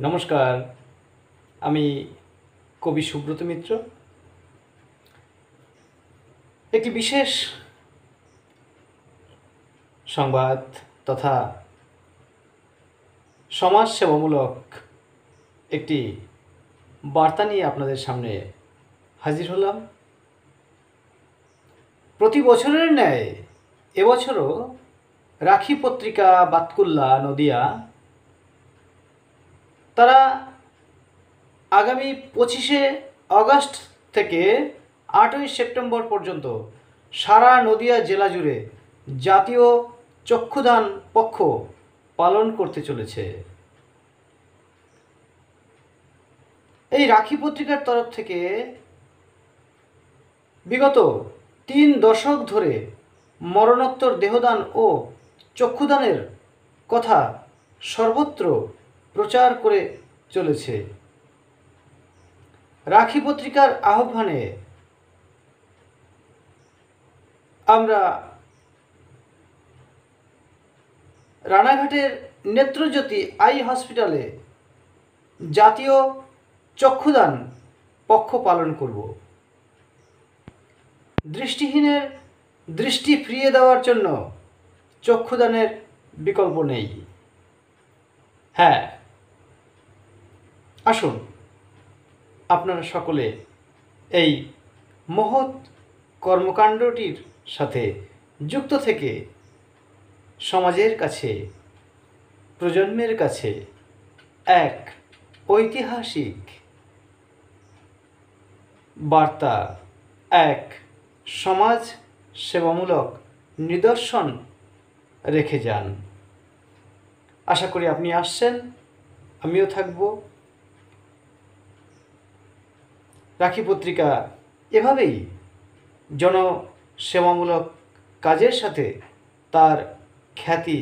নমস্কার, আমি কবি সুব্রত মিত্র। একটি বিশেষ সংবাদ তথা সমাজসেবামূলক একটি বার্তা নিয়ে আপনাদের সামনে হাজির হলাম। প্রতি বছরের ন্যায় এবছরও রাখি পত্রিকা বাতকুল্লা নদিয়া তারা আগামী 25শে আগস্ট থেকে 8ই সেপ্টেম্বর পর্যন্ত সারা নদিয়া জেলা জুড়ে জাতীয় চক্ষুদান পক্ষ পালন করতে চলেছে। এই রাখি পত্রিকার তরফ থেকে বিগত 3 দশক ধরে মরণোত্তর দেহদান ও চক্ষুদানের কথা সর্বত্র প্রচার করে চলেছে। রাখি পত্রিকার আহ্বানে আমরা রানাঘাটের নেত্রজ্যোতি আই হসপিটালে জাতীয় চক্ষুদান পক্ষ পালন করব। দৃষ্টিহীনের দৃষ্টি ফিরিয়ে দেওয়ার জন্য চক্ষুদানের বিকল্প নেই। হ্যাঁ, আসুন আপনারা সকলে এই মহৎ কর্মকাণ্ডটির সাথে যুক্ত থেকে সমাজের কাছে, প্রজন্মের কাছে এক ঐতিহাসিক বার্তা, এক সমাজ সেবামূলক নিদর্শন রেখে যান। আশা করি আপনি আসছেন, আমিও থাকব। রাখি পত্রিকা এভাবেই জনসেবামূলক কাজের সাথে তার খ্যাতি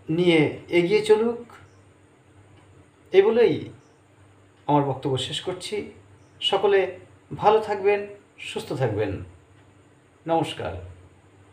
নিয়ে এগিয়ে চলুক, এই বলেই আমার বক্তব্য শেষ করছি। সকলে ভালো থাকবেন, সুস্থ থাকবেন। নমস্কার।